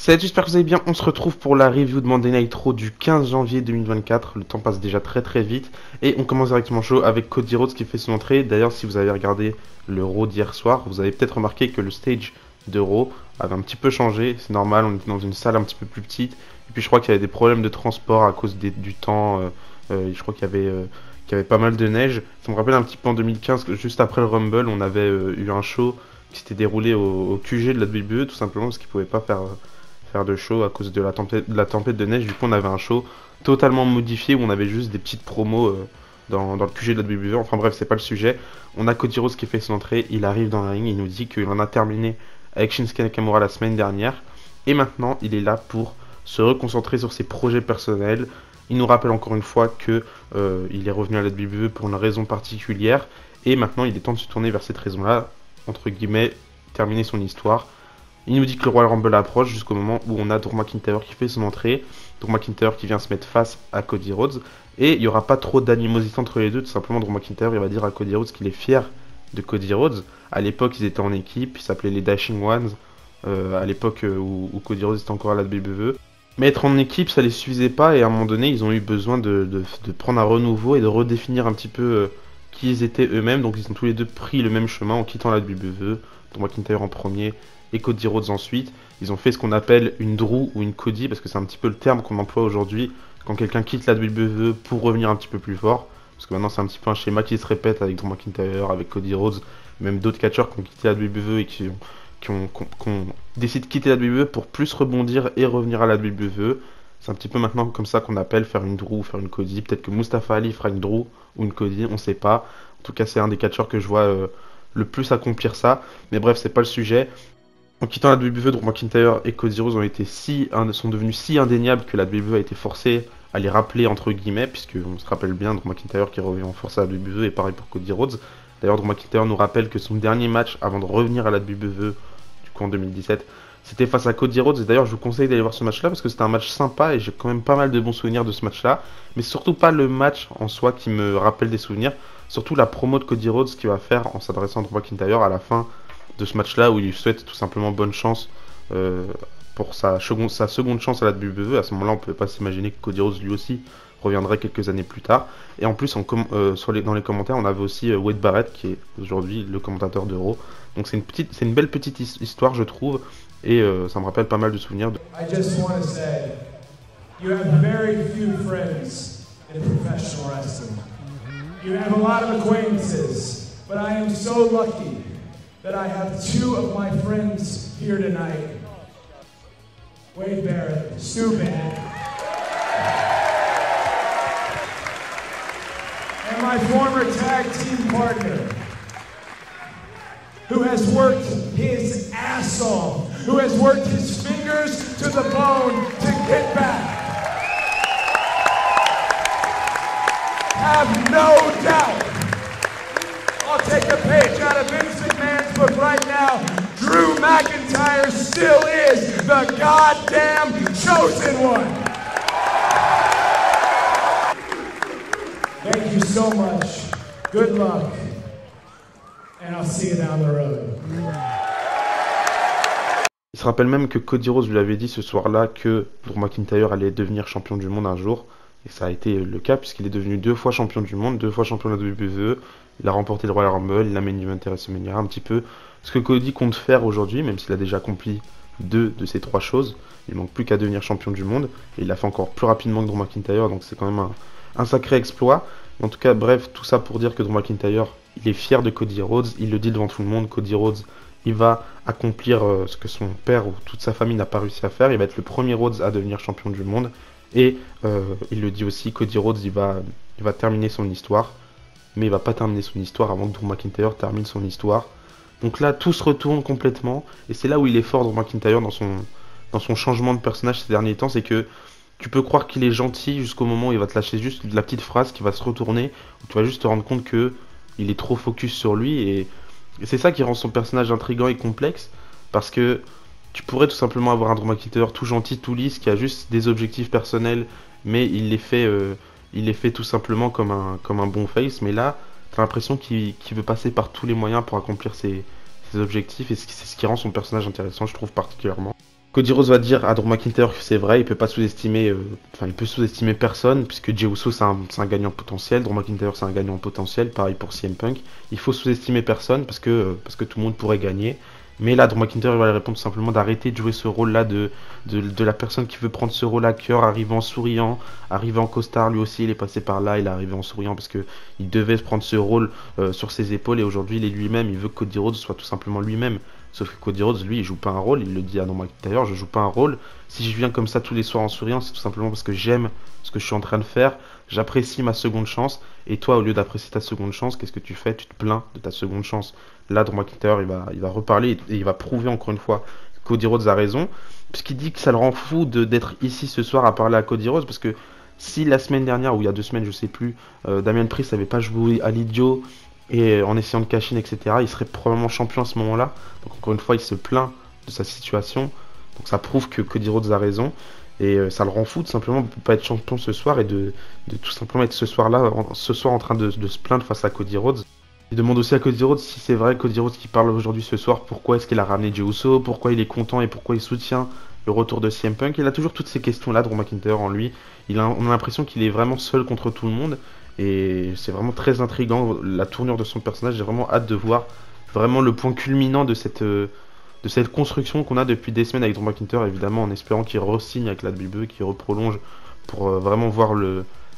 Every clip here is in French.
Salut, j'espère que vous allez bien. On se retrouve pour la review de Monday Night Raw du 15 janvier 2024. Le temps passe déjà très vite. Et on commence directement chaud avec Cody Rhodes qui fait son entrée. D'ailleurs, si vous avez regardé le Raw d'hier soir, vous avez peut-être remarqué que le stage de Raw avait un petit peu changé. C'est normal, on était dans une salle un petit peu plus petite. Et puis je crois qu'il y avait des problèmes de transport à cause du temps. Je crois qu'il y avait pas mal de neige. Ça me rappelle un petit peu en 2015, que juste après le Rumble, on avait eu un show qui s'était déroulé au QG de la WWE, tout simplement parce qu'ils pouvaient pas faire de show à cause de la tempête de neige. Du coup, on avait un show totalement modifié où on avait juste des petites promos dans le QG de la WWE. Enfin bref, c'est pas le sujet. On a Cody Rhodes qui fait son entrée. Il arrive dans la ring. Il nous dit qu'il en a terminé avec Shinsuke Nakamura la semaine dernière. Et maintenant, il est là pour se reconcentrer sur ses projets personnels. Il nous rappelle encore une fois que il est revenu à la WWE pour une raison particulière. Et maintenant, il est temps de se tourner vers cette raison-là. Entre guillemets, terminer son histoire. Il nous dit que le Royal Rumble approche jusqu'au moment où on a Drew McIntyre qui fait son entrée. Drew McIntyre qui vient se mettre face à Cody Rhodes. Et il n'y aura pas trop d'animosité entre les deux. Tout simplement, Drew McIntyre il va dire à Cody Rhodes qu'il est fier de Cody Rhodes. À l'époque, ils étaient en équipe. Ils s'appelaient les Dashing Ones. À l'époque où Cody Rhodes était encore à la WWE. Mais être en équipe, ça les suffisait pas. Et à un moment donné, ils ont eu besoin de prendre un renouveau et de redéfinir un petit peu qui ils étaient eux-mêmes. Donc ils ont tous les deux pris le même chemin en quittant la WWE. Drew McIntyre en premier et Cody Rhodes ensuite. Ils ont fait ce qu'on appelle une Drew ou une Cody, parce que c'est un petit peu le terme qu'on emploie aujourd'hui quand quelqu'un quitte la WWE pour revenir un petit peu plus fort. Parce que maintenant c'est un petit peu un schéma qui se répète avec Drew McIntyre, avec Cody Rhodes, même d'autres catcheurs qui ont quitté la WWE et qui ont décidé de quitter la WWE pour plus rebondir et revenir à la WWE. C'est un petit peu maintenant comme ça qu'on appelle faire une Drew ou faire une Cody. Peut-être que Mustafa Ali fera une Drew ou une Cody, on sait pas. En tout cas, c'est un des catcheurs que je vois le plus accomplir ça. Mais bref, c'est pas le sujet. En quittant la WWE, Drew McIntyre et Cody Rhodes sont devenus si indéniables que la WWE a été forcée à les rappeler entre guillemets, puisque on se rappelle bien Drew McIntyre qui revient en force à la WWE et pareil pour Cody Rhodes. D'ailleurs, Drew McIntyre nous rappelle que son dernier match avant de revenir à la WWE, du coup en 2017, c'était face à Cody Rhodes. Et d'ailleurs, je vous conseille d'aller voir ce match-là parce que c'était un match sympa et j'ai quand même pas mal de bons souvenirs de ce match-là. Mais surtout pas le match en soi qui me rappelle des souvenirs, surtout la promo de Cody Rhodes qu'il va faire en s'adressant à Drew McIntyre à la fin de ce match-là où il lui souhaite tout simplement bonne chance pour sa seconde chance à la WWE. À ce moment-là, on ne pouvait pas s'imaginer que Cody Rhodes lui aussi reviendrait quelques années plus tard. Et en plus, dans les commentaires, on avait aussi Wade Barrett qui est aujourd'hui le commentateur de Raw. Donc c'est une belle petite histoire, je trouve, et ça me rappelle pas mal de souvenirs. I just want to say, you have very few friends in professional wrestling. You have a lot of acquaintances, but I am so lucky that I have two of my friends here tonight. Wade Barrett, Stu Bennett, and my former tag team partner, who has worked his ass off, who has worked his fingers to the bone to get back. Have no doubt. I'll take a page out of Vince McMahon's book right now. Drew McIntyre still is the goddamn chosen one. Thank you so much. Good luck. And I'll see you down the road. Il se rappelle même que Cody Rhodes lui avait dit ce soir-là que Drew McIntyre allait devenir champion du monde un jour. Et ça a été le cas puisqu'il est devenu 2 fois champion du monde, 2 fois champion de la WWE. Il a remporté le Royal Rumble, il a main eventé WrestleMania, un petit peu ce que Cody compte faire aujourd'hui, même s'il a déjà accompli 2 de ces 3 choses. Il manque plus qu'à devenir champion du monde. Et il l'a fait encore plus rapidement que Drew McIntyre, donc c'est quand même un sacré exploit. En tout cas, bref, tout ça pour dire que Drew McIntyre, il est fier de Cody Rhodes, il le dit devant tout le monde. Cody Rhodes, il va accomplir ce que son père ou toute sa famille n'a pas réussi à faire. Il va être le premier Rhodes à devenir champion du monde. Et il le dit aussi, Cody Rhodes, il va terminer son histoire. Mais il va pas terminer son histoire avant que Drew McIntyre termine son histoire. Donc là, tout se retourne complètement. Et c'est là où il est fort, Drew McIntyre, dans son changement de personnage ces derniers temps. C'est que tu peux croire qu'il est gentil jusqu'au moment où il va te lâcher juste la petite phrase qui va se retourner. Où tu vas juste te rendre compte que il est trop focus sur lui. Et c'est ça qui rend son personnage intriguant et complexe. Parce que tu pourrais tout simplement avoir un Drew McIntyre tout gentil, tout lisse, qui a juste des objectifs personnels. Mais il les fait tout simplement comme un bon face. Mais là, t'as l'impression qu'il veut passer par tous les moyens pour accomplir ses objectifs. Et c'est ce qui rend son personnage intéressant, je trouve particulièrement. Cody Rhodes va dire à Drew McIntyre que c'est vrai, il peut pas sous-estimer, il peut sous-estimer personne, puisque Jey Uso c'est un gagnant potentiel, Drew McIntyre c'est un gagnant potentiel, pareil pour CM Punk. Il faut sous-estimer personne parce que tout le monde pourrait gagner. Mais là, Drew McIntyre va lui répondre tout simplement d'arrêter de jouer ce rôle-là de la personne qui veut prendre ce rôle à cœur, arriver en souriant, arriver en costard. Lui aussi, il est passé par là, il est arrivé en souriant parce que il devait prendre ce rôle sur ses épaules. Et aujourd'hui, il est lui-même. Il veut que Cody Rhodes soit tout simplement lui-même. Sauf que Cody Rhodes, lui, il joue pas un rôle. Il le dit à Drew McIntyre, je joue pas un rôle. Si je viens comme ça tous les soirs en souriant, c'est tout simplement parce que j'aime ce que je suis en train de faire. J'apprécie ma seconde chance. Et toi, au lieu d'apprécier ta seconde chance, qu'est-ce que tu fais? Tu te plains de ta seconde chance. Là, Drew McIntyre, il va reparler et il va prouver encore une fois que Cody Rhodes a raison. Puisqu'il dit que ça le rend fou d'être ici ce soir à parler à Cody Rhodes. Parce que si la semaine dernière, ou il y a 2 semaines, je sais plus, Damian Priest n'avait pas joué à l'idiot et en essayant de cash in, etc., il serait probablement champion à ce moment-là. Donc encore une fois, il se plaint de sa situation. Donc ça prouve que Cody Rhodes a raison. Et ça le rend fou tout simplement de ne pas être champion ce soir et de tout simplement être ce soir en train de se plaindre face à Cody Rhodes. Il demande aussi à Cody Rhodes si c'est vrai Cody Rhodes qui parle aujourd'hui ce soir, pourquoi est-ce qu'il a ramené Jey Uso, pourquoi il est content et pourquoi il soutient le retour de CM Punk. Il a toujours toutes ces questions-là, Drew McIntyre en lui. On a l'impression qu'il est vraiment seul contre tout le monde et c'est vraiment très intriguant la tournure de son personnage. J'ai vraiment hâte de voir vraiment le point culminant de cette construction qu'on a depuis des semaines avec Drew McIntyre, évidemment en espérant qu'il re-signe avec la WWE, qu'il reprolonge pour vraiment voir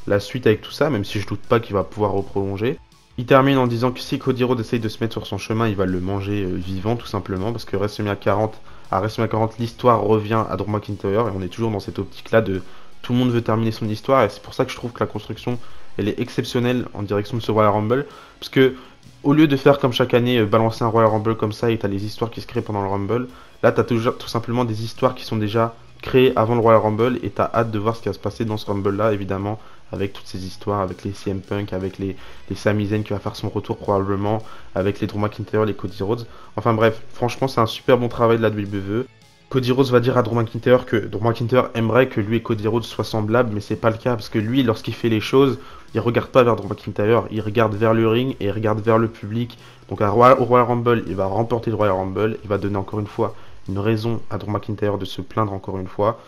la suite avec tout ça, même si je doute pas qu'il va pouvoir reprolonger. Il termine en disant que si Cody Rhodes essaye de se mettre sur son chemin, il va le manger vivant tout simplement, parce que à WrestleMania 40, l'histoire revient à Drew McIntyre et on est toujours dans cette optique-là de tout le monde veut terminer son histoire et c'est pour ça que je trouve que la construction elle est exceptionnelle en direction de ce Royal Rumble, parce que au lieu de faire comme chaque année balancer un Royal Rumble comme ça et t'as les histoires qui se créent pendant le Rumble, là t'as toujours tout simplement des histoires qui sont déjà créées avant le Royal Rumble et t'as hâte de voir ce qui va se passer dans ce Rumble-là évidemment, avec toutes ces histoires, avec les CM Punk, avec les Sami Zayn qui va faire son retour probablement, avec les Drew McIntyre, les Cody Rhodes. Enfin bref, franchement c'est un super bon travail de la WWE. Cody Rhodes va dire à Drew McIntyre que Drew McIntyre aimerait que lui et Cody Rhodes soient semblables, mais c'est pas le cas parce que lui, lorsqu'il fait les choses, il regarde pas vers Drew McIntyre, il regarde vers le ring et il regarde vers le public. Donc au Royal Rumble, il va remporter le Royal Rumble, il va donner encore une fois une raison à Drew McIntyre de se plaindre encore une fois.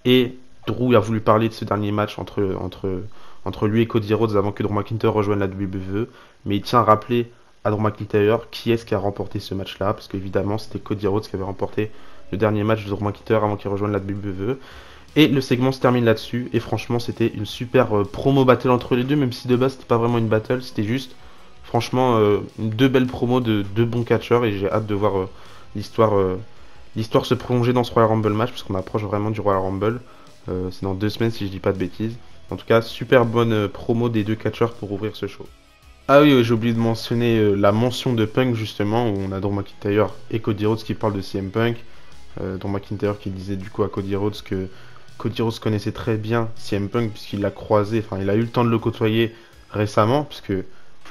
Et Drew a voulu parler de ce dernier match entre lui et Cody Rhodes avant que Drew McIntyre rejoigne la WWE, mais il tient à rappeler à Drew McIntyre qui est-ce qui a remporté ce match-là, parce qu'évidemment c'était Cody Rhodes qui avait remporté le dernier match de Drew McIntyre avant qu'il rejoigne la WWE. Et le segment se termine là-dessus, et franchement c'était une super promo battle entre les deux, même si de base c'était pas vraiment une battle, c'était juste franchement deux belles promos de deux bons catcheurs, et j'ai hâte de voir l'histoire se prolonger dans ce Royal Rumble match, parce qu'on approche vraiment du Royal Rumble. C'est dans 2 semaines si je dis pas de bêtises. En tout cas, super bonne promo des deux catcheurs pour ouvrir ce show. Ah oui, j'ai oublié de mentionner la mention de Punk justement, où on a Drew McIntyre et Cody Rhodes qui parlent de CM Punk. Drew McIntyre qui disait du coup à Cody Rhodes que Cody Rhodes connaissait très bien CM Punk puisqu'il l'a croisé, enfin il a eu le temps de le côtoyer récemment, puisque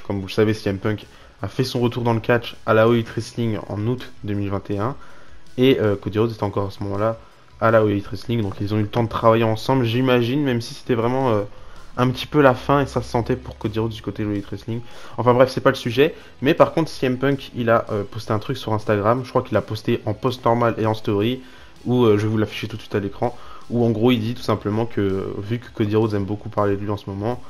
comme vous le savez CM Punk a fait son retour dans le catch à la All Elite Wrestling en août 2021 et Cody Rhodes était encore à ce moment-là à la All Elite Wrestling, donc ils ont eu le temps de travailler ensemble, j'imagine, même si c'était vraiment un petit peu la fin et ça se sentait pour Cody Rhodes du côté de All Elite Wrestling. Enfin bref, c'est pas le sujet, mais par contre CM Punk il a posté un truc sur Instagram, je crois qu'il a posté en post normal et en story, où je vais vous l'afficher tout de suite à l'écran, où en gros il dit tout simplement que vu que Cody Rhodes aime beaucoup parler de lui en ce moment,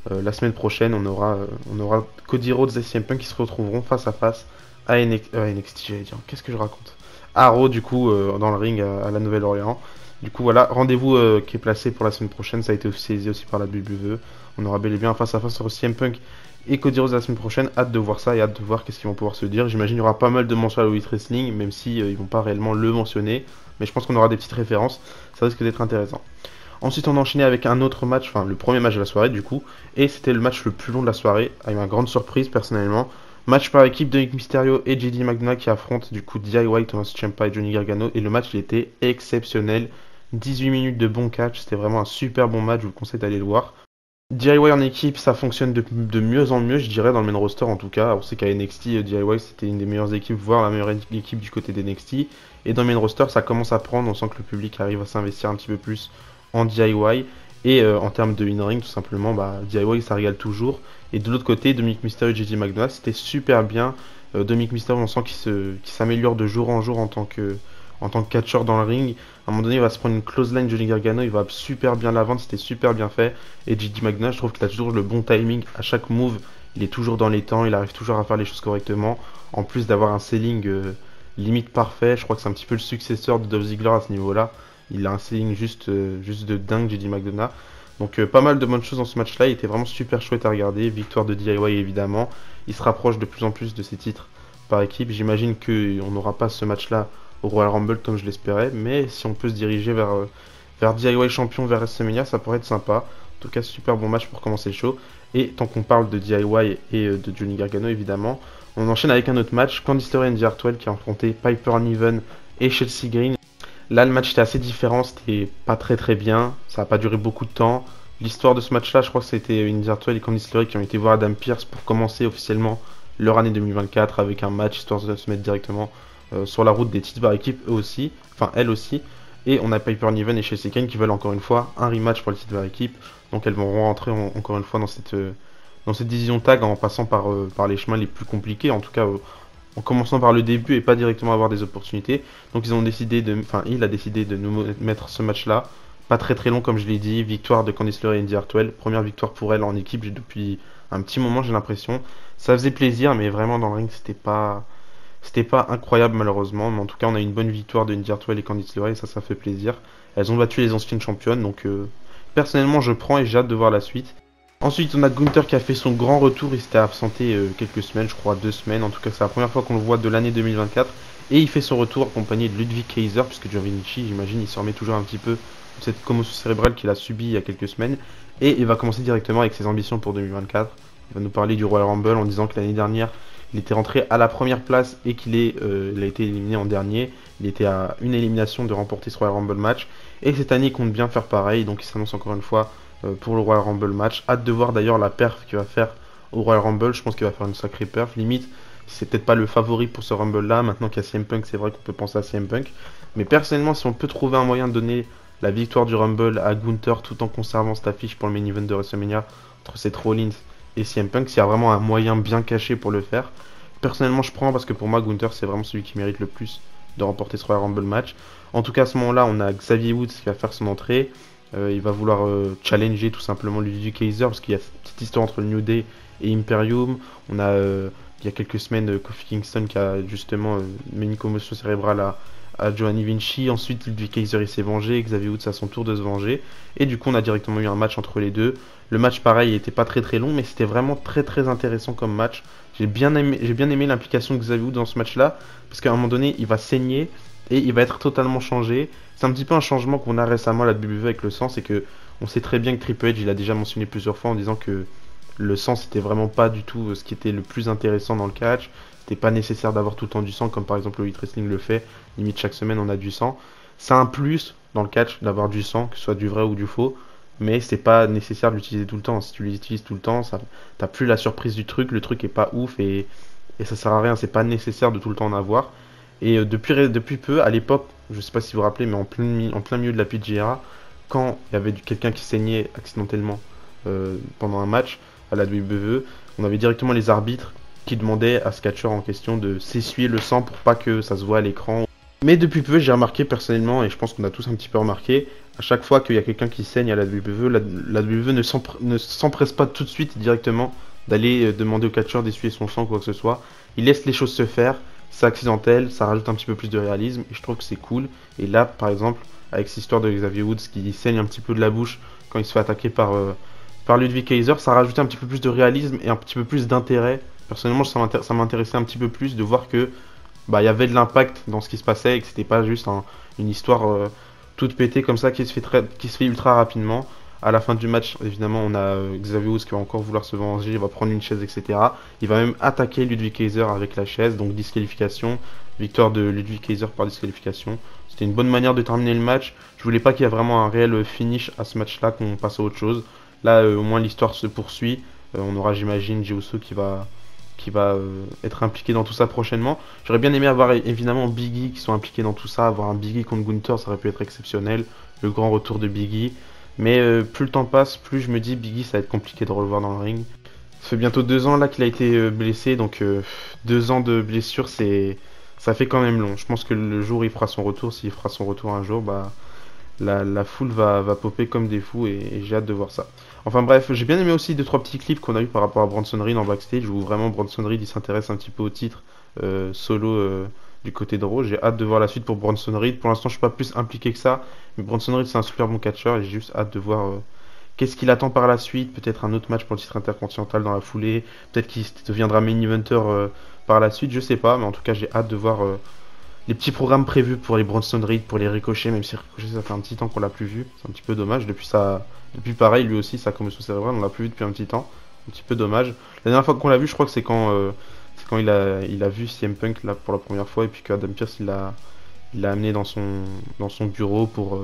la semaine prochaine on aura Cody Rhodes et CM Punk qui se retrouveront face à face à NXT, j'allais dire, qu'est-ce que je raconte, à Raw du coup dans le ring à la Nouvelle-Orléans. Du coup voilà, rendez-vous qui est placé pour la semaine prochaine, ça a été officialisé aussi par la WWE. On aura bel et bien un face à face entre CM Punk et Cody Rhodes la semaine prochaine. Hâte de voir ça et hâte de voir qu'est-ce qu'ils vont pouvoir se dire. J'imagine qu'il y aura pas mal de mentions à la All Elite Wrestling, même si ils vont pas réellement le mentionner, mais je pense qu'on aura des petites références, ça risque d'être intéressant. Ensuite on a enchaîné avec un autre match, enfin le premier match de la soirée du coup, et c'était le match le plus long de la soirée, avec une grande surprise personnellement. Match par équipe de Nick Mysterio et JD McDonagh qui affrontent du coup DIY, Thomas Ciampa et Johnny Gargano, et le match il était exceptionnel. 18 minutes de bon catch, c'était vraiment un super bon match, je vous conseille d'aller le voir. DIY en équipe, ça fonctionne de mieux en mieux, je dirais, dans le main roster en tout cas. On sait qu'à NXT, DIY c'était une des meilleures équipes, voire la meilleure équipe du côté d'NXT. Et dans le main roster, ça commence à prendre, on sent que le public arrive à s'investir un petit peu plus en DIY. Et en termes de in-ring, tout simplement, DIY ça régale toujours. Et de l'autre côté, Dominic Mysterio et JD McDonagh, c'était super bien. Dominic Mysterio, on sent qu'il s'améliore de jour en jour en tant en tant que catcheur dans le ring. À un moment donné, il va se prendre une close line Johnny Gargano, il va super bien la vendre, c'était super bien fait. Et JD McDonagh, je trouve qu'il a toujours le bon timing à chaque move. Il est toujours dans les temps, il arrive toujours à faire les choses correctement. En plus d'avoir un selling limite parfait, je crois que c'est un petit peu le successeur de Dolph Ziggler à ce niveau-là. Il a un selling juste de dingue, JD McDonagh. Donc pas mal de bonnes choses dans ce match-là, il était vraiment super chouette à regarder. Victoire de DIY évidemment. Il se rapproche de plus en plus de ses titres par équipe. J'imagine qu'on n'aura pas ce match-là au Royal Rumble comme je l'espérais, mais si on peut se diriger vers DIY champion, vers WrestleMania, ça pourrait être sympa. En tout cas, super bon match pour commencer le show. Et tant qu'on parle de DIY et de Johnny Gargano, évidemment, on enchaîne avec un autre match. Candice LeRae et Indy Hartwell qui a affronté Piper Niven et Chelsea Green. Là, le match était assez différent, c'était pas très bien. Ça n'a pas duré beaucoup de temps. L'histoire de ce match-là, je crois que c'était Indy Hartwell et Candice LeRae qui ont été voir Adam Pearce pour commencer officiellement leur année 2024 avec un match histoire de se mettre directement sur la route des titres par équipe, eux aussi, enfin elle aussi. Et on a Piper Niven et Chelsea Green qui veulent encore une fois un rematch pour le titre par équipe. Donc elles vont rentrer encore une fois dans cette division tag en passant par les chemins les plus compliqués, en tout cas en commençant par le début et pas directement avoir des opportunités. Donc il a décidé de nous mettre ce match-là. Pas très long comme je l'ai dit, victoire de Candice LeRae et Indy Hartwell, première victoire pour elle en équipe depuis un petit moment j'ai l'impression. Ça faisait plaisir mais vraiment dans le ring c'était pas incroyable malheureusement, mais en tout cas on a une bonne victoire de Indy Hartwell et Candice LeRae et ça fait plaisir. Elles ont battu les anciennes championnes donc personnellement je prends et j'ai hâte de voir la suite. Ensuite on a Gunther qui a fait son grand retour, il s'était absenté quelques semaines, je crois 2 semaines, en tout cas c'est la première fois qu'on le voit de l'année 2024. Et il fait son retour accompagné de Ludwig Kaiser, puisque Giovinci j'imagine il se remet toujours un petit peu de cette commotion cérébrale qu'il a subie il y a quelques semaines. Et il va commencer directement avec ses ambitions pour 2024. Il va nous parler du Royal Rumble en disant que l'année dernière il était rentré à la première place et il a été éliminé en dernier. Il était à une élimination de remporter ce Royal Rumble match. Et cette année il compte bien faire pareil, donc il s'annonce encore une fois pour le Royal Rumble match. Hâte de voir d'ailleurs la perf qu'il va faire au Royal Rumble. Je pense qu'il va faire une sacrée perf. Limite, c'est peut-être pas le favori pour ce Rumble là. Maintenant qu'il y a CM Punk, c'est vrai qu'on peut penser à CM Punk. Mais personnellement, si on peut trouver un moyen de donner la victoire du Rumble à Gunther tout en conservant cette affiche pour le main event de WrestleMania entre Seth Rollins et CM Punk, s'il y a vraiment un moyen bien caché pour le faire, personnellement je prends parce que pour moi Gunther c'est vraiment celui qui mérite le plus de remporter ce Royal Rumble match. En tout cas à ce moment là on a Xavier Woods qui va faire son entrée. Il va vouloir challenger tout simplement Ludwig Kaiser parce qu'il y a cette petite histoire entre le New Day et Imperium. On a il y a quelques semaines Kofi Kingston qui a justement mis une commotion cérébrale à Giovanni Vinci. Ensuite Ludwig Kaiser il s'est vengé, Xavier Woods à son tour de se venger. Et du coup on a directement eu un match entre les deux. Le match pareil il était pas très long mais c'était vraiment très intéressant comme match. J'ai bien aimé l'implication de Xavier Woods dans ce match là parce qu'à un moment donné il va saigner et il va être totalement changé. C'est un petit peu un changement qu'on a récemment à la WWE avec le sang, c'est que on sait très bien que Triple H il a déjà mentionné plusieurs fois en disant que le sang c'était vraiment pas du tout ce qui était le plus intéressant dans le catch. C'était pas nécessaire d'avoir tout le temps du sang comme par exemple le Elite Wrestling le fait, limite chaque semaine on a du sang. C'est un plus dans le catch d'avoir du sang, que ce soit du vrai ou du faux, mais c'est pas nécessaire de l'utiliser tout le temps. Si tu l'utilises tout le temps, t'as plus la surprise du truc, le truc est pas ouf et ça sert à rien, c'est pas nécessaire de tout le temps en avoir. Et depuis peu, à l'époque, je sais pas si vous vous rappelez, mais en plein milieu de la PGA, quand il y avait quelqu'un qui saignait accidentellement pendant un match à la WWE, on avait directement les arbitres qui demandaient à ce catcheur en question de s'essuyer le sang pour pas que ça se voit à l'écran. Mais depuis peu, j'ai remarqué personnellement, et je pense qu'on a tous un petit peu remarqué, à chaque fois qu'il y a quelqu'un qui saigne à la WWE, la WWE ne s'empresse pas tout de suite directement d'aller demander au catcheur d'essuyer son sang ou quoi que ce soit. Il laisse les choses se faire. C'est accidentel, ça rajoute un petit peu plus de réalisme et je trouve que c'est cool. Et là, par exemple, avec cette histoire de Xavier Woods qui saigne un petit peu de la bouche quand il se fait attaquer par Ludwig Kaiser, ça rajoute un petit peu plus de réalisme et un petit peu plus d'intérêt. Personnellement, ça m'intéressait un petit peu plus de voir que il y avait de l'impact dans ce qui se passait et que c'était pas juste une histoire toute pétée comme ça qui se fait ultra rapidement. À la fin du match, évidemment, on a Xavier Woods qui va encore vouloir se venger, il va prendre une chaise, etc. Il va même attaquer Ludwig Kaiser avec la chaise, donc disqualification. Victoire de Ludwig Kaiser par disqualification. C'était une bonne manière de terminer le match. Je voulais pas qu'il y ait vraiment un réel finish à ce match-là, qu'on passe à autre chose. Là, au moins, l'histoire se poursuit. On aura, j'imagine, Jey Uso qui va être impliqué dans tout ça prochainement. J'aurais bien aimé avoir évidemment Big E qui soit impliqué dans tout ça. Avoir un Big E contre Gunther, ça aurait pu être exceptionnel. Le grand retour de Big E. Mais plus le temps passe, plus je me dis Big E ça va être compliqué de le revoir dans le ring. Ça fait bientôt 2 ans là qu'il a été blessé, donc 2 ans de blessure c'est ça fait quand même long. Je pense que le jour où il fera son retour, s'il fera son retour un jour, bah la foule va popper comme des fous et j'ai hâte de voir ça. Enfin bref, j'ai bien aimé aussi deux trois petits clips qu'on a eu par rapport à Bronson Reed en backstage où vraiment Bronson Reed il s'intéresse un petit peu au titre solo du côté de Raw. J'ai hâte de voir la suite pour Bronson Reed. Pour l'instant, je suis pas plus impliqué que ça, mais Bronson Reed c'est un super bon catcheur et j'ai juste hâte de voir qu'est-ce qu'il attend par la suite. Peut-être un autre match pour le titre intercontinental dans la foulée. Peut-être qu'il deviendra main eventer par la suite, je sais pas, mais en tout cas j'ai hâte de voir les petits programmes prévus pour les Bronson Reed, pour les Ricochet, même si Ricochet ça fait un petit temps qu'on l'a plus vu, c'est un petit peu dommage. Depuis pareil, lui aussi, sa commotion cérébrale, on l'a plus vu depuis un petit temps, un petit peu dommage. La dernière fois qu'on l'a vu, je crois que c'est quand il a vu CM Punk là pour la première fois et puis qu'Adam Pearce il l'a amené dans son bureau pour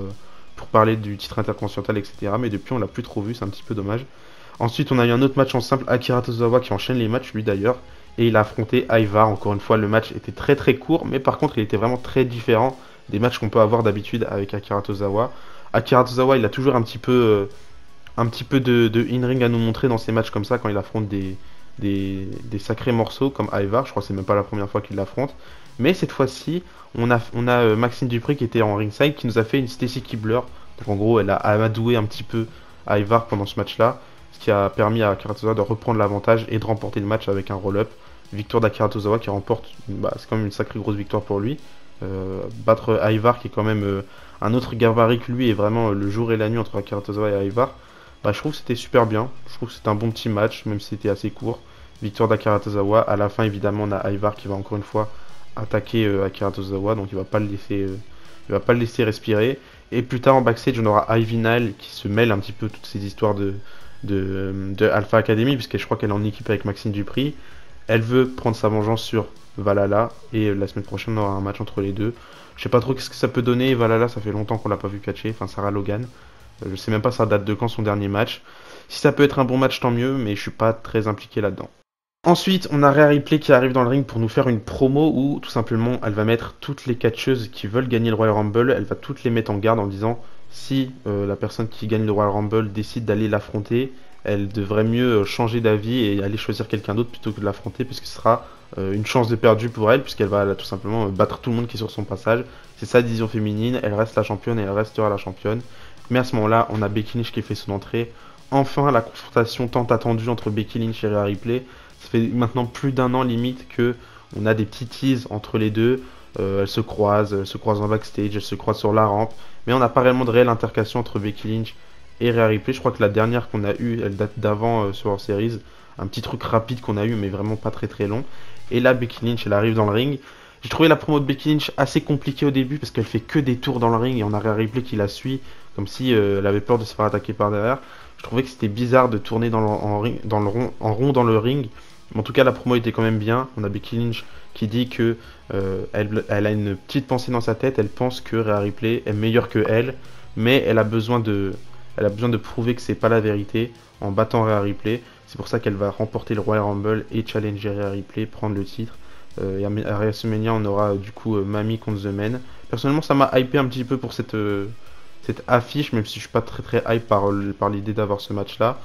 parler du titre intercontinental, etc. Mais depuis, on l'a plus trop vu, c'est un petit peu dommage. Ensuite, on a eu un autre match en simple, Akira Tozawa qui enchaîne les matchs, lui d'ailleurs, et il a affronté Ivar. Encore une fois, le match était très très court, mais par contre, il était vraiment très différent des matchs qu'on peut avoir d'habitude avec Akira Tozawa. Akira Tozawa, il a toujours un petit peu de in-ring à nous montrer dans ces matchs comme ça, quand il affronte des sacrés morceaux comme Ivar. Je crois que c'est même pas la première fois qu'il l'affronte. Mais cette fois-ci, on a Maxine Dupri qui était en ringside, qui nous a fait une Stacy Keibler. Donc en gros, elle a amadoué un petit peu Ivar pendant ce match-là, ce qui a permis à Akira Tozawa de reprendre l'avantage et de remporter le match avec un roll-up. Victoire d'Akira Tozawa qui remporte, c'est quand même une sacrée grosse victoire pour lui. Battre Ivar qui est quand même un autre gabarit que lui et vraiment le jour et la nuit entre Akira Tozawa et Ivar. Je trouve que c'était super bien. Je trouve que c'était un bon petit match, même si c'était assez court. Victoire d'Akira Tozawa. À la fin, évidemment, on a Ivar qui va encore une fois attaquer Akira Tozawa, donc il va pas le laisser respirer. Et plus tard en backstage, on aura Ivy Nile qui se mêle un petit peu toutes ces histoires de Alpha Academy, puisque je crois qu'elle est en équipe avec Maxine Dupri. Elle veut prendre sa vengeance sur Valhalla et la semaine prochaine on aura un match entre les deux. Je sais pas trop ce que ça peut donner. Valhalla, ça fait longtemps qu'on l'a pas vu catcher, enfin Sarah Logan. Je sais même pas ça date de quand son dernier match. Si ça peut être un bon match, tant mieux, mais je suis pas très impliqué là-dedans. Ensuite, on a Rhea Ripley qui arrive dans le ring pour nous faire une promo où tout simplement elle va mettre toutes les catcheuses qui veulent gagner le Royal Rumble, elle va toutes les mettre en garde en disant si la personne qui gagne le Royal Rumble décide d'aller l'affronter, elle devrait mieux changer d'avis et aller choisir quelqu'un d'autre plutôt que de l'affronter, puisque ce sera une chance de perdu pour elle, puisqu'elle va là, tout simplement battre tout le monde qui est sur son passage. C'est sa division féminine, elle reste la championne et elle restera la championne. Mais à ce moment-là, on a Becky Lynch qui fait son entrée. Enfin, la confrontation tant attendue entre Becky Lynch et Rhea Ripley. Ça fait maintenant plus d'un an limite que on a des petits teases entre les deux. Elles se croisent en backstage, elles se croisent sur la rampe. Mais on n'a pas réellement de réelle intercation entre Becky Lynch et Rhea Ripley. Je crois que la dernière qu'on a eue, elle date d'avant sur Hors Series. Un petit truc rapide qu'on a eu, mais vraiment pas très très long. Et là, Becky Lynch, elle arrive dans le ring. J'ai trouvé la promo de Becky Lynch assez compliquée au début parce qu'elle fait que des tours dans le ring et on a Rhea Ripley qui la suit comme si elle avait peur de se faire attaquer par derrière. Je trouvais que c'était bizarre de tourner en rond dans le ring. Mais en tout cas, la promo était quand même bien. On a Becky Lynch qui dit que elle a une petite pensée dans sa tête. Elle pense que Rhea Ripley est meilleure que elle, mais elle a besoin de prouver que c'est pas la vérité en battant Rhea Ripley. C'est pour ça qu'elle va remporter le Royal Rumble et challenger Rhea Ripley, prendre le titre. Et à WrestleMania, on aura du coup Mami contre The Men. Personnellement, ça m'a hypé un petit peu pour cette affiche, même si je suis pas très très hype par l'idée d'avoir ce match-là.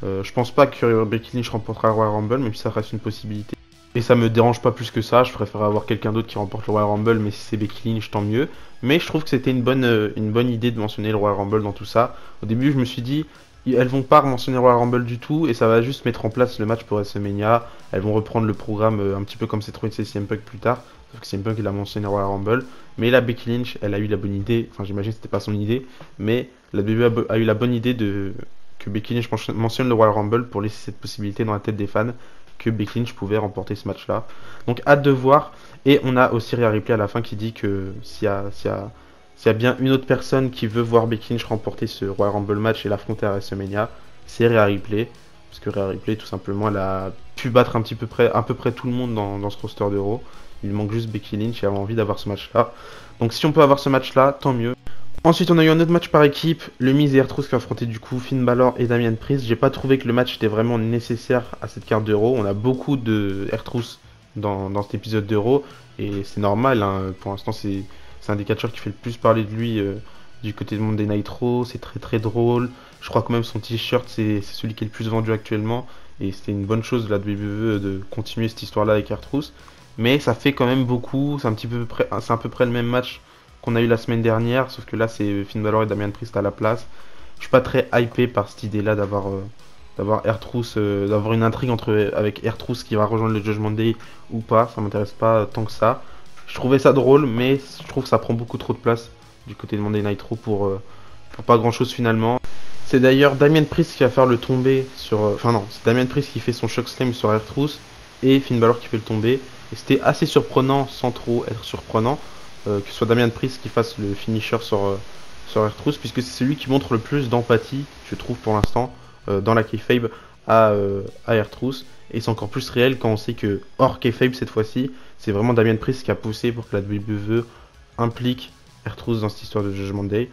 Je pense pas que Becky Lynch remportera le Royal Rumble, même si ça reste une possibilité. Et ça me dérange pas plus que ça. Je préfère avoir quelqu'un d'autre qui remporte le Royal Rumble, mais si c'est Becky Lynch, tant mieux. Mais je trouve que c'était une bonne idée de mentionner le Royal Rumble dans tout ça. Au début, je me suis dit, elles vont pas mentionner le Royal Rumble du tout, et ça va juste mettre en place le match pour WrestleMania. Elles vont reprendre le programme un petit peu comme c'est trouvé de CM Punk plus tard. Sauf que CM Punk il a mentionné le Royal Rumble. Mais là, Becky Lynch, elle a eu la bonne idée. Enfin, j'imagine que c'était pas son idée, mais la WWE a eu la bonne idée que Becky Lynch mentionne le Royal Rumble pour laisser cette possibilité dans la tête des fans que Becky Lynch pouvait remporter ce match-là. Donc hâte de voir. Et on a aussi Rhea Ripley à la fin qui dit que s'il y a bien une autre personne qui veut voir Becky Lynch remporter ce Royal Rumble match et l'affronter à WrestleMania, c'est Rhea Ripley. Parce que Rhea Ripley, tout simplement, elle a pu battre à peu près tout le monde dans ce roster d'Euro. Il manque juste Becky Lynch et elle a envie d'avoir ce match-là. Donc si on peut avoir ce match-là, tant mieux. Ensuite, on a eu un autre match par équipe, le Miz et R-Truth qui ont affronté du coup Finn Balor et Damian Priest. J'ai pas trouvé que le match était vraiment nécessaire à cette carte d'Euro. On a beaucoup de R-Truth dans cet épisode d'Euro et c'est normal. Hein. Pour l'instant, c'est un des catcheurs qui fait le plus parler de lui du côté de Monday Night Raw. C'est très très drôle. Je crois que même son t-shirt, c'est celui qui est le plus vendu actuellement. Et c'était une bonne chose de la WWE de continuer cette histoire-là avec R-Truth. mais ça fait quand même beaucoup. C'est à peu près le même match qu'on a eu la semaine dernière, sauf que là c'est Finn Balor et Damian Priest à la place. Je suis pas très hypé par cette idée-là d'avoir R-Truth, d'avoir une intrigue avec R-Truth qui va rejoindre le Judgment Day ou pas. Ça m'intéresse pas tant que ça. Je trouvais ça drôle, mais je trouve que ça prend beaucoup trop de place du côté de Monday Night Raw pour pas grand-chose finalement. C'est d'ailleurs Damian Priest qui va faire le tombé sur... Enfin non, c'est Damian Priest qui fait son Shock Slam sur R-Truth et Finn Balor qui fait le tombé. Et c'était assez surprenant, sans trop être surprenant, que ce soit Damian Priest qui fasse le finisher sur R-Truth, puisque c'est celui qui montre le plus d'empathie, je trouve pour l'instant, dans la kayfabe à R-Truth. Et c'est encore plus réel quand on sait que, hors kayfabe cette fois-ci, c'est vraiment Damian Priest qui a poussé pour que la WWE implique R-Truth dans cette histoire de Judgment Day.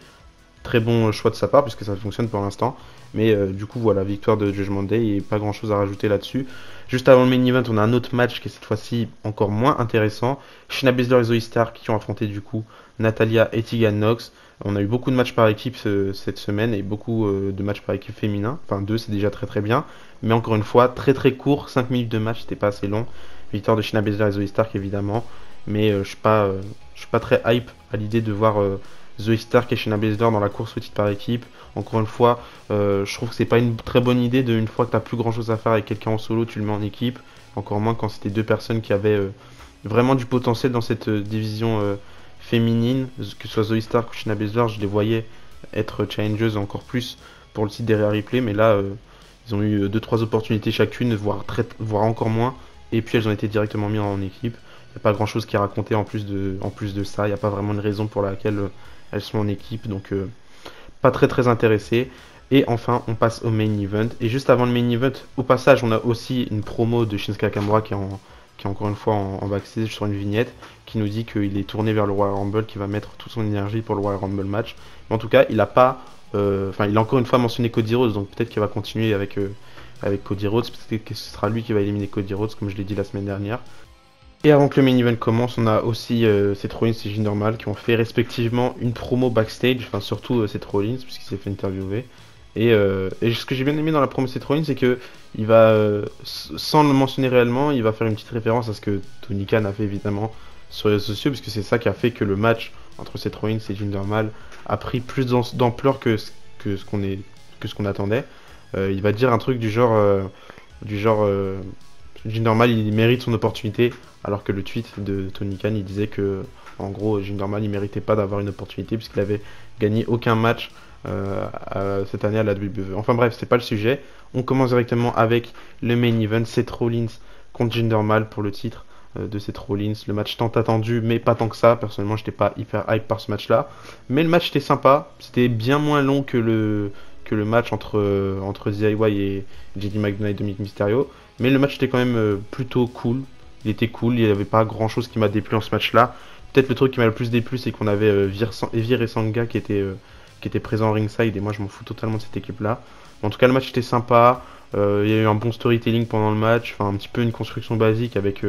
Très bon choix de sa part, puisque ça fonctionne pour l'instant. Mais du coup, voilà, victoire de Judgment Day et pas grand chose à rajouter là-dessus. Juste avant le main event, on a un autre match qui est cette fois-ci encore moins intéressant. Shayna Baszler et Zoey Stark qui ont affronté du coup Natalya et Tegan Nox. On a eu beaucoup de matchs par équipe cette semaine et beaucoup de matchs par équipe féminin. Enfin, 2, c'est déjà très très bien. Mais encore une fois, très très court, 5 minutes de match, c'était pas assez long. Victoire de Shayna Baszler et Zoey Stark évidemment. Mais je suis pas très hype à l'idée de voir Zoey Stark et Shayna Baszler dans la course au titre par équipe. Encore une fois, je trouve que c'est pas une très bonne idée une fois que t'as plus grand chose à faire avec quelqu'un en solo, tu le mets en équipe. Encore moins quand c'était deux personnes qui avaient vraiment du potentiel dans cette division féminine, que ce soit Zoey Stark ou Shayna Baszler, je les voyais être challengers encore plus pour le titre des Rhea Ripley, mais là ils ont eu 2-3 opportunités chacune, voire encore moins, et puis elles ont été directement mises en équipe. Il n'y a pas grand chose qui est raconté en plus de ça, il n'y a pas vraiment une raison pour laquelle elles sont en équipe, donc pas très très intéressé. Et enfin on passe au main event, et juste avant le main event, au passage on a aussi une promo de Shinsuke Nakamura qui est encore une fois en backstage sur une vignette, qui nous dit qu'il est tourné vers le Royal Rumble, qu'il va mettre toute son énergie pour le Royal Rumble match. Mais en tout cas, il a pas, il a encore une fois mentionné Cody Rhodes, donc peut-être qu'il va continuer avec Cody Rhodes, peut-être que ce sera lui qui va éliminer Cody Rhodes, comme je l'ai dit la semaine dernière. Et avant que le main event commence, on a aussi Seth Rollins et Jinder Mahal qui ont fait respectivement une promo backstage, enfin surtout Seth Rollins, puisqu'il s'est fait interviewer. Et ce que j'ai bien aimé dans la promo Seth Rollins, c'est que il va, sans le mentionner réellement, il va faire une petite référence à ce que Tony Khan a fait évidemment sur les réseaux sociaux, puisque c'est ça qui a fait que le match entre Seth Rollins et Jinder Mahal a pris plus d'ampleur que ce qu'on attendait. Il va dire un truc du genre Jinder Mahal il mérite son opportunité, alors que le tweet de Tony Khan il disait que en gros Jinder Mahal il méritait pas d'avoir une opportunité puisqu'il avait gagné aucun match cette année à la WWE. Enfin bref, c'est pas le sujet. On commence directement avec le main event, Seth Rollins contre Jinder Mahal pour le titre de Seth Rollins. Le match tant attendu, mais pas tant que ça. Personnellement, j'étais pas hyper hype par ce match-là. Mais le match était sympa. C'était bien moins long que le match entre DIY et JD McDonagh et Dominic Mysterio. Mais le match était quand même plutôt cool. Il était cool, il n'y avait pas grand-chose qui m'a déplu en ce match-là. Peut-être le truc qui m'a le plus déplu, c'est qu'on avait Vir et Sanga qui étaient présents en ringside, et moi je m'en fous totalement de cette équipe-là. En tout cas, le match était sympa. Il y a eu un bon storytelling pendant le match, enfin un petit peu une construction basique avec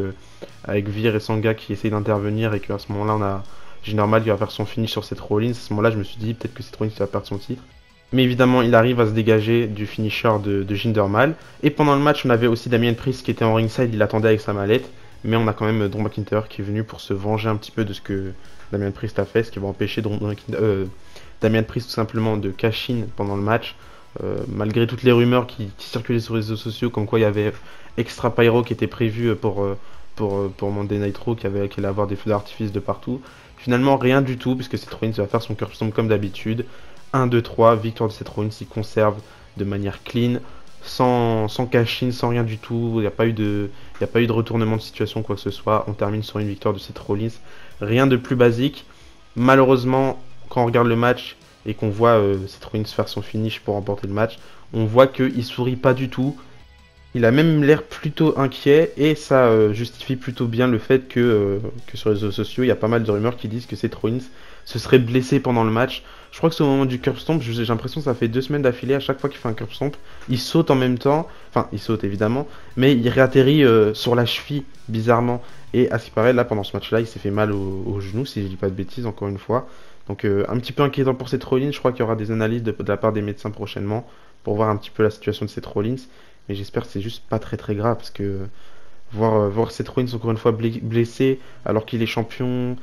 Vir et Sanga qui essayent d'intervenir, et qu'à ce moment-là, on a Jinder Mahal qui va faire son finish sur Seth Rollins. À ce moment-là, je me suis dit peut-être que Seth Rollins va perdre son titre. Mais évidemment, il arrive à se dégager du finisher de Jinder Mahal. Et pendant le match, on avait aussi Damian Priest qui était en ringside, il attendait avec sa mallette. Mais on a quand même Drew McIntyre qui est venu pour se venger un petit peu de ce que Damian Priest a fait, ce qui va empêcher Damian Priest tout simplement de cash-in pendant le match. Malgré toutes les rumeurs qui circulaient sur les réseaux sociaux, comme quoi il y avait Extra Pyro qui était prévu pour Monday Night Raw, qui allait avoir des feux d'artifice de partout. Finalement, rien du tout, puisque Seth Rollins va faire son curb stomp comme d'habitude. 1, 2, 3, victoire de Seth Rollins, il conserve de manière clean, sans cash-in, sans rien du tout. Il n'y a pas eu de retournement de situation, quoi que ce soit. On termine sur une victoire de Seth Rollins. Rien de plus basique. Malheureusement, quand on regarde le match et qu'on voit Seth Rollins faire son finish pour remporter le match, on voit qu'il sourit pas du tout. Il a même l'air plutôt inquiet, et ça justifie plutôt bien le fait que sur les réseaux sociaux, il y a pas mal de rumeurs qui disent que Seth Rollins se serait blessé pendant le match. Je crois que c'est au moment du curb stomp, j'ai l'impression que ça fait 2 semaines d'affilée, à chaque fois qu'il fait un curb stomp, il saute en même temps, enfin il saute évidemment, mais il réatterrit sur la cheville, bizarrement. Et à ce qui paraît, là pendant ce match-là, il s'est fait mal au genou, si je dis pas de bêtises, encore une fois. Donc un petit peu inquiétant pour Seth Rollins. Je crois qu'il y aura des analyses de la part des médecins prochainement pour voir un petit peu la situation de Seth Rollins. Mais j'espère que c'est juste pas très très grave, parce que Voir Seth Rollins encore une fois blessé alors qu'il est champion.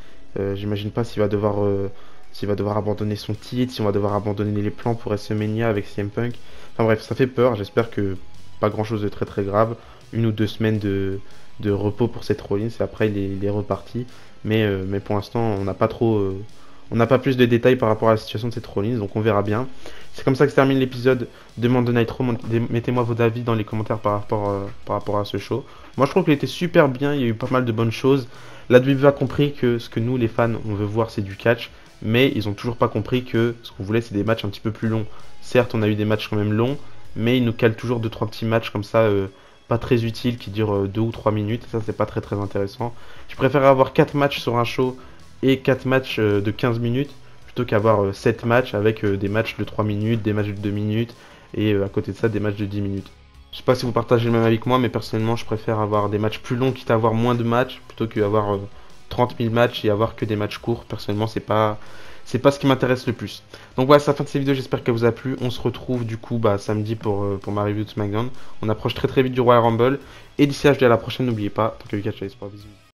J'imagine pas s'il va devoir abandonner son titre, si on va devoir abandonner les plans pour WrestleMania avec CM Punk. Enfin bref, ça fait peur. J'espère que pas grand chose de très très grave. 1 ou 2 semaines de repos pour Seth Rollins et après il est reparti. Mais pour l'instant, on n'a pas plus de détails par rapport à la situation de Seth Rollins, donc on verra bien. C'est comme ça que se termine l'épisode de Monday Night Raw. Mettez-moi vos avis dans les commentaires par rapport à ce show. Moi je trouve qu'il était super bien, il y a eu pas mal de bonnes choses. La WWE a compris que ce que nous les fans on veut voir c'est du catch, mais ils ont toujours pas compris que ce qu'on voulait c'est des matchs un petit peu plus longs. Certes on a eu des matchs quand même longs, mais ils nous calent toujours 2-3 petits matchs comme ça, pas très utiles, qui durent 2 ou 3 minutes, et ça c'est pas très très intéressant. Je préfère avoir 4 matchs sur un show et 4 matchs de 15 minutes, plutôt qu'avoir 7 matchs avec des matchs de 3 minutes, des matchs de 2 minutes, et à côté de ça des matchs de 10 minutes. Je sais pas si vous partagez le même avis que moi, mais personnellement je préfère avoir des matchs plus longs quitte à avoir moins de matchs, plutôt qu'avoir 30 000 matchs et avoir que des matchs courts. Personnellement c'est pas ce qui m'intéresse le plus. Donc voilà, c'est la fin de cette vidéo, j'espère qu'elle vous a plu. On se retrouve du coup samedi pour ma review de SmackDown. On approche très très vite du Royal Rumble. Et d'ici là, je vous dis à la prochaine, n'oubliez pas, tant que Lucas Chase, bisous.